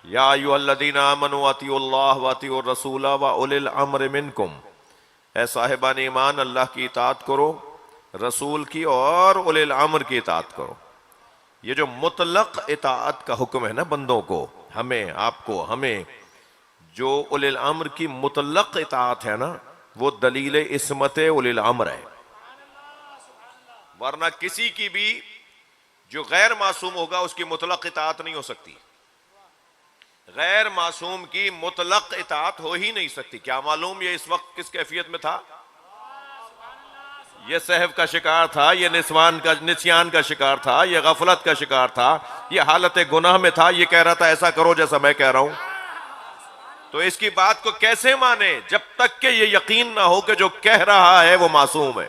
या अय्युहल्लज़ीना आमनू अतीउल्लाह व अतीउर रसूल व उलिल अम्र मिनकुम, ऐ साहिबान ईमान अल्लाह की इताअत करो, रसूल की और उलिल अम्र की इताअत करो। ये जो मुतलक इताअत का हुक्म है ना बंदों को, हमें, आपको, हमें, जो उलिल अम्र की मुतलक इताअत है ना, वो दलील इस्मत उलिल अम्र है। वरना किसी की भी जो गैर मासूम होगा उसकी मुतलक इताअत नहीं हो सकती। गैर मासूम की मुतलक इताअत हो ही नहीं सकती। क्या मालूम ये इस वक्त किस कैफियत में था? ये सहव का शिकार था, ये निस्यान का शिकार था, ये गफलत का शिकार था, ये हालत गुनाह में था, ये कह रहा था ऐसा करो जैसा मैं कह रहा हूं। तो इसकी बात को कैसे माने जब तक कि ये यकीन ना हो कि जो कह रहा है वो मासूम है।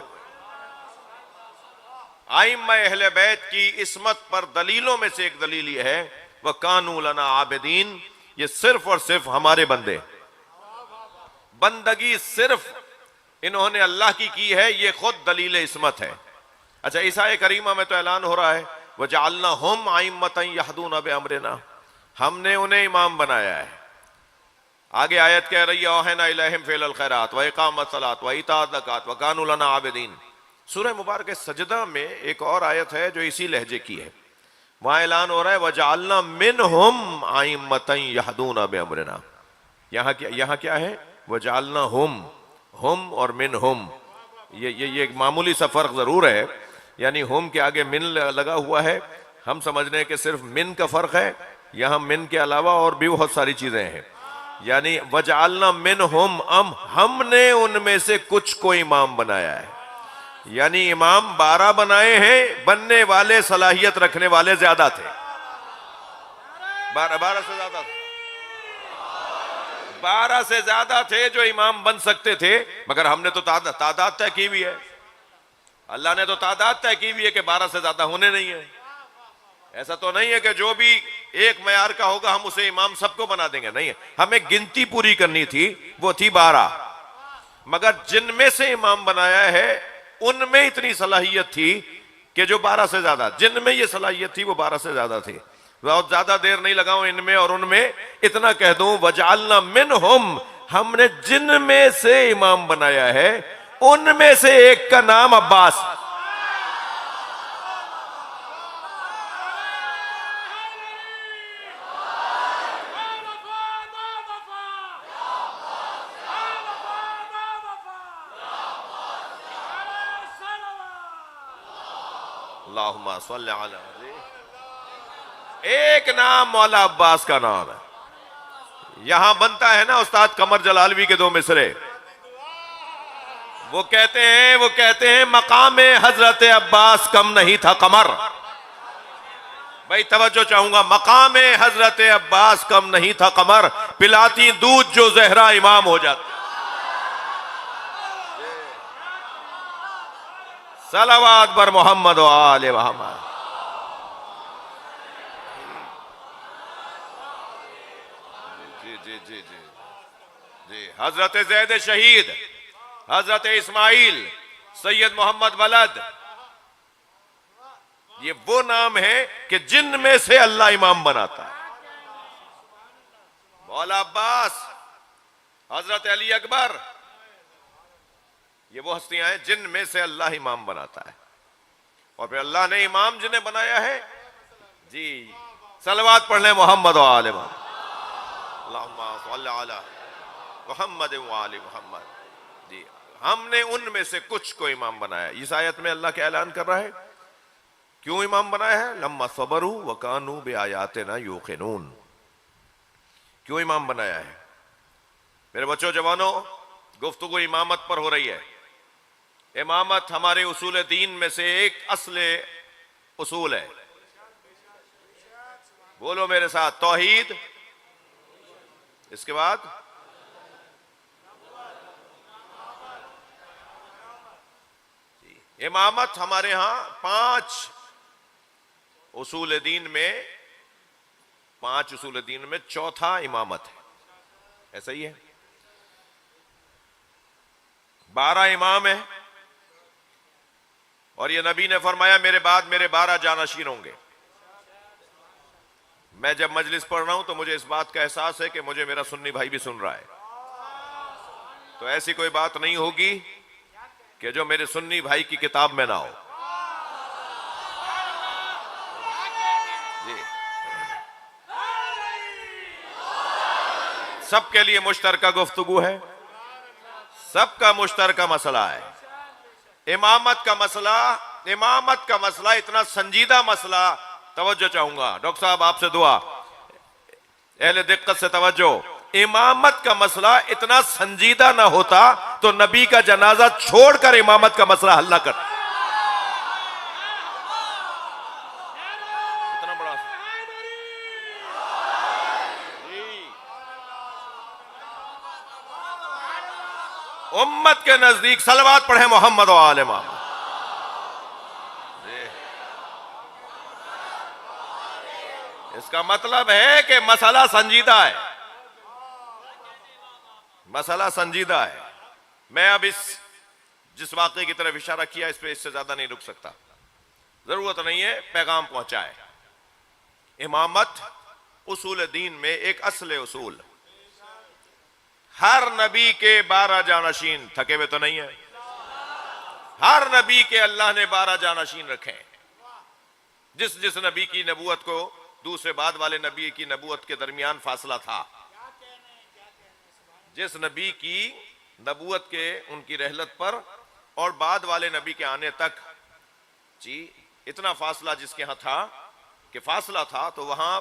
आइम्मा अहले बैत की इस्मत पर दलीलों में से एक दलील ये है, वह कानू लना आबिदीन, ये सिर्फ और सिर्फ हमारे बंदे, बंदगी सिर्फ इन्होंने अल्लाह की है, ये खुद दलील इस्मत है। अच्छा, ईसा करीमा में तो ऐलान हो रहा है वजअलना हुम अइम्मतन यहदूना बिअमरिना, हमने उन्हें इमाम बनाया है। आगे आयत कह रही है औहना इलैहिम फिल खैरात व इकामत सलात व इतात ज़कात व कानू लना आबिदीन। सूरह मुबारक सजदा में एक और आयत है जो इसी लहजे की है, वहां ऐलान हो रहा है वजअलना मिनहुम अइम्मतन यहदूना बिअमरिना। यहां क्या है? वजअलना हुम और मिन हुम, ये एक मामूली सा फर्क जरूर है। यानी हुम के आगे मिन लगा हुआ है, हम समझ रहे हैं कि सिर्फ मिन का फर्क है, यहां मिन के अलावा और भी बहुत सारी चीजें हैं। यानी वजअलना मिन हुम, हमने उनमें से कुछ को इमाम बनाया है। यानी इमाम 12 बनाए हैं, बनने वाले सलाहियत रखने वाले ज्यादा थे, 12 से ज्यादा थे, 12 से ज्यादा थे जो इमाम बन सकते थे। मगर हमने तो तादाद तय की हुई है, अल्लाह ने तो तादाद तय की हुई है कि 12 से ज्यादा होने नहीं है। ऐसा तो नहीं है कि जो भी एक मयार का होगा हम उसे इमाम सबको बना देंगे, नहीं है। हमें गिनती पूरी करनी थी, वो थी 12। मगर जिनमें से इमाम बनाया है उनमें इतनी सलाहियत थी कि जो 12 से ज्यादा, जिनमें ये सलाहियत थी वो 12 से ज्यादा थी। बहुत ज्यादा देर नहीं लगाऊं इनमें और उनमें, इतना कह दूं वजअलना मिनहुम, हमने जिनमें से इमाम बनाया है उनमें से एक का नाम अब्बास। अल्लाहुम्मा सल्ली अला, एक नाम मौला अब्बास का नाम है। यहां बनता है ना उस्ताद कमर जलालवी के 2 मिसरे, वो कहते हैं मकाम हजरत अब्बास कम नहीं था कमर। भाई तवज्जो चाहूंगा, मकाम हजरत अब्बास कम नहीं था कमर, पिलाती दूध जो जहरा इमाम हो जाती। सलावत बर मोहम्मद व आले मोहम्मद। जी जी जी जी जी। हजरत जैद शहीद, हजरत इस्माइल, सैयद मोहम्मद वलद, ये वो नाम है कि जिनमें से अल्लाह इमाम बनाता है। मौला अब्बास, हजरत अली अकबर, ये वो हस्तियां हैं जिनमें से अल्लाह इमाम बनाता है। और फिर अल्लाह ने इमाम जिन्हें बनाया है, जी सलवात पढ़ लें मोहम्मद व आले मोहम्मद, अल्लाहुम्मा सल्ली अला मोहम्मद व आले मोहम्मद। जी, हमने उनमें से कुछ को इमाम बनाया। इस आयत में अल्लाह क्या ऐलान कर रहा है? क्यों इमाम बनाया है? लम्मा सबरू व कानू बिआयातिना यूक़िनून। क्यों इमाम बनाया है? मेरे बच्चों जवानों, गुफ्तगू इमामत पर हो रही है। इमामत हमारे उसूल दीन में से एक असले उसूल है। बोलो मेरे साथ, तौहीद, इसके बाद इमामत। हमारे यहां 5 उसूल दीन में, 5 उसूल दीन में चौथा इमामत है, ऐसा ही है। 12 इमाम है और ये नबी ने फरमाया मेरे बाद मेरे 12 जानशीन होंगे। मैं जब मजलिस पढ़ रहा हूं तो मुझे इस बात का एहसास है कि मुझे मेरा सुन्नी भाई भी सुन रहा है। तो ऐसी कोई बात नहीं होगी कि जो मेरे सुन्नी भाई की किताब में ना हो। जी, सबके लिए मुश्तरका गुफ्तगू है, सबका मुश्तरका मसला है। इमामत का मसला इतना संजीदा मसला, तवज्जो चाहूंगा डॉक्टर साहब आपसे दुआ, अहले दिक्कत से तवज्जो। इमामत का मसला इतना संजीदा ना होता तो नबी का जनाजा छोड़कर इमामत का मसला हल ना कर। इतना बड़ा उम्मत के नजदीक सलवात पढ़े मोहम्मद व आले मोहम्मद। इसका मतलब है कि मसला संजीदा है, मसला संजीदा है। मैं अब जिस वाक़े की तरफ इशारा किया इस पे इससे ज्यादा नहीं रुक सकता, जरूरत नहीं है, पैगाम पहुंचाए। इमामत उसूल दीन में एक असले उसूल, हर नबी के 12 जानशीन, थके हुए तो नहीं है, हर नबी के अल्लाह ने 12 जानशीन रखे। जिस जिस नबी की नबूवत को दूसरे बाद वाले नबी की नबूवत के दरमियान फासला था, जिस नबी की नबूवत के उनकी रहलत पर और बाद वाले नबी के आने तक, जी इतना फासला जिसके यहां था कि फासला था, तो वहां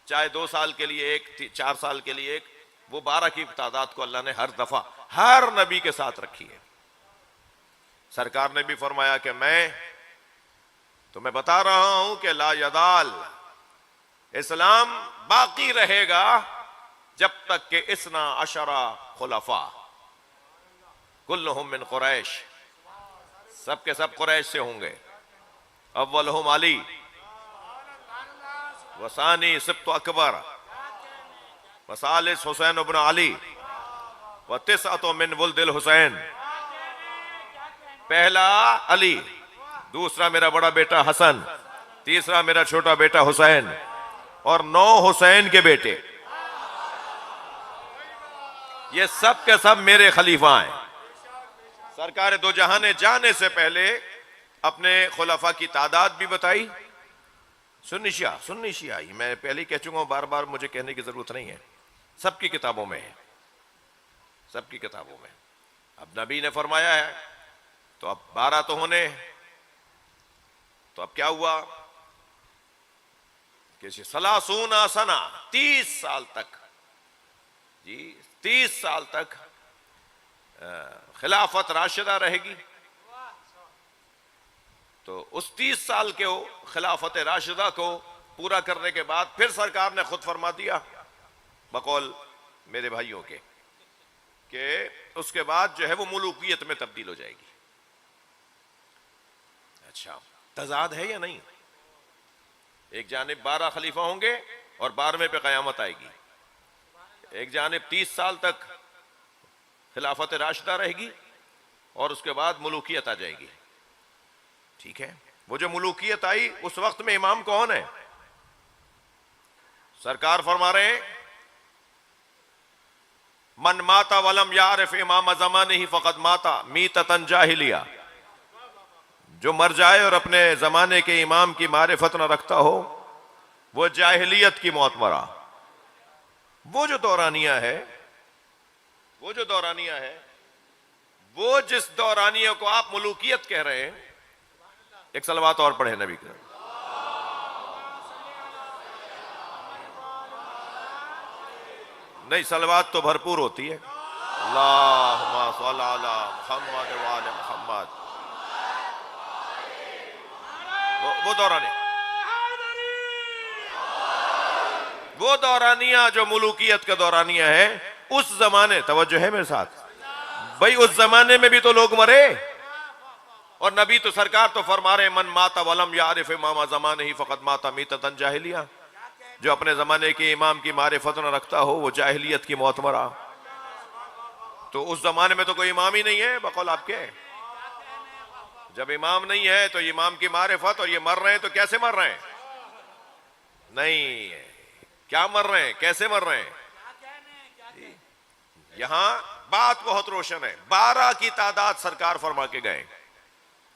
चाहे 2 साल के लिए एक, 4 साल के लिए एक, वो 12 की तादाद को अल्लाह ने हर दफा हर नबी के साथ रखी है। सरकार ने भी फरमाया कि मैं तुम्हें बता रहा हूं कि ला यदाल, इस्लाम बाकी रहेगा जब तक कि इस्ना अशरा खुलफा कुल्लुहुम मिन कुरैश, सबके सब कुरैश से होंगे। अव्वलहुम अली वसानी सिब्त अकबर वसालिस हुसैन इब्न अली व तिसअतु मिन वुल्दिल हुसैन। पहला अली, दूसरा मेरा बड़ा बेटा हसन, तीसरा मेरा छोटा बेटा हुसैन, और 9 हुसैन के बेटे। ये सब के सब मेरे खलीफा हैं। सरकार दो जहां ने जाने से पहले अपने खुलफा की तादाद भी बताई। सुन्नी शिया ही मैं पहले ही कह चुका हूं, बार बार मुझे कहने की जरूरत नहीं है, सबकी किताबों में है, सबकी किताबों में। अब नबी ने फरमाया है तो अब 12 तो होने, तो अब क्या हुआ कि सलासूना सना, 30 साल तक, जी 30 साल तक खिलाफत राशिदा रहेगी। तो उस 30 साल के खिलाफत राशिदा को पूरा करने के बाद फिर सरकार ने खुद फरमा दिया बकौल मेरे भाइयों के कि उसके बाद जो है वो मुलूकियत में तब्दील हो जाएगी। अच्छा, तजाद है या नहीं? एक जानिब 12 खलीफा होंगे और 12वें पे कयामत आएगी, एक जानिब 30 साल तक खिलाफत राशिदा रहेगी और उसके बाद मुलूकियत आ जाएगी। ठीक है, वो जो मुलूकियत आई उस वक्त में इमाम कौन है? सरकार फरमा रहे हैं मन माता वलम यारिफ इमाम ज़माने ही फ़क़द माता मीततन जाहिलिया। जो मर जाए और अपने जमाने के इमाम की मारिफत न रखता हो वो जाहिलियत की मौत मरा। वो जो दौरानिया है, वो जो दौरानिया है, वो जिस दौरानिया को आप मुलूकियत कह रहे हैं, एक सलवात और पढ़े नबी का। नहीं, सलवात तो भरपूर होती है। अल्लाहुम्मा सल्ली अला मुहम्मद व आले मुहम्मद। वो दौरानिया, वो दौरानिया जो मुलूकियत का दौरानिया है, उस जमाने, तवज्जो है मेरे साथ भाई, उस जमाने में भी तो लोग मरे और नबी तो सरकार तो फरमा रहे मन माता वलम यारिफ इमाम ज़माने ही फ़क़द माता मीततन जाहिलिया। जो अपने जमाने के इमाम की मारिफत न रखता हो वो जाहिलियत की मौत मरा। तो उस जमाने में तो कोई इमाम ही नहीं है बकौल आपके। जब इमाम नहीं है तो इमाम की मारिफत, और ये मर रहे हैं तो कैसे मर रहे हैं? नहीं, क्या मर रहे हैं, कैसे मर रहे हैं? यहां बात बहुत रोशन है, 12 की तादाद सरकार फरमा के गए।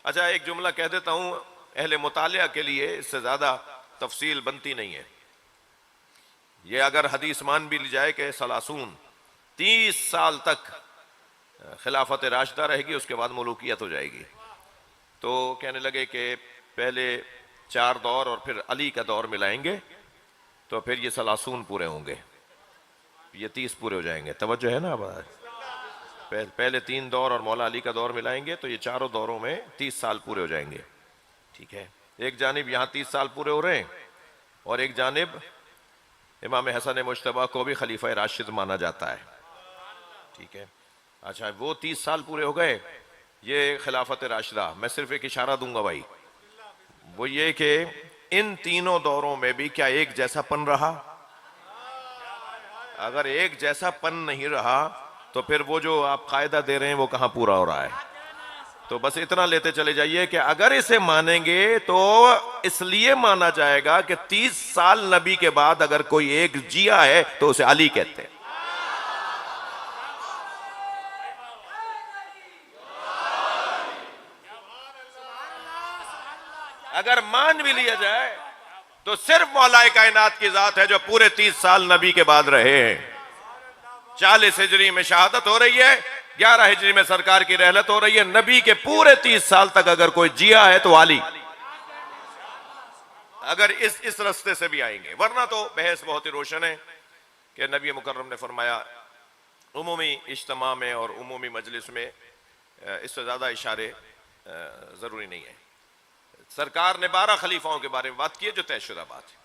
अच्छा, एक जुमला कह देता हूं अहले मुतालिया के लिए, इससे ज्यादा तफसील बनती नहीं है। ये अगर हदीस मान भी ली जाए कि सलासून 30 साल तक खिलाफत राशिदा रहेगी, उसके बाद मुलूकियत हो जाएगी। तो कहने लगे कि पहले 4 दौर और फिर अली का दौर मिलाएंगे तो फिर ये सलासून पूरे होंगे, ये 30 पूरे हो जाएंगे। तवज्जो है ना? अब पहले 3 दौर और मौला अली का दौर मिलाएंगे तो ये चारों दौरों में 30 साल पूरे हो जाएंगे। ठीक है, एक जानिब यहां 30 साल पूरे हो रहे हैं और एक जानिब इमाम हसन मुश्तबा को भी खलीफा राशिद माना जाता है। ठीक है, अच्छा, वो 30 साल पूरे हो गए, ये खिलाफत राशिदा। मैं सिर्फ एक इशारा दूंगा भाई, वो ये कि इन तीनों दौरों में भी क्या एक जैसापन रहा? अगर एक जैसापन नहीं रहा तो फिर वो जो आप कायदा दे रहे हैं वो कहां पूरा हो रहा है? तो बस इतना लेते चले जाइए कि अगर इसे मानेंगे तो इसलिए माना जाएगा कि 30 साल नबी के बाद अगर कोई एक जिया है तो उसे अली कहते हैं। अगर मान भी लिया जाए तो सिर्फ मौलाए कायनात की जात है जो पूरे 30 साल नबी के बाद रहे हैं। 40 हिजरी में शहादत हो रही है, 11 हिजरी में सरकार की रहलत हो रही है। नबी के पूरे 30 साल तक अगर कोई जिया है तो अली, अगर इस रास्ते से भी आएंगे, वरना तो बहस बहुत ही रोशन है कि नबी मुकर्रम ने फरमाया उमूमी इज्तिमा में और उमूमी मजलिस में इससे ज्यादा इशारे जरूरी नहीं है। सरकार ने 12 खलीफाओं के बारे में बात की है जो तयशुदा बात है।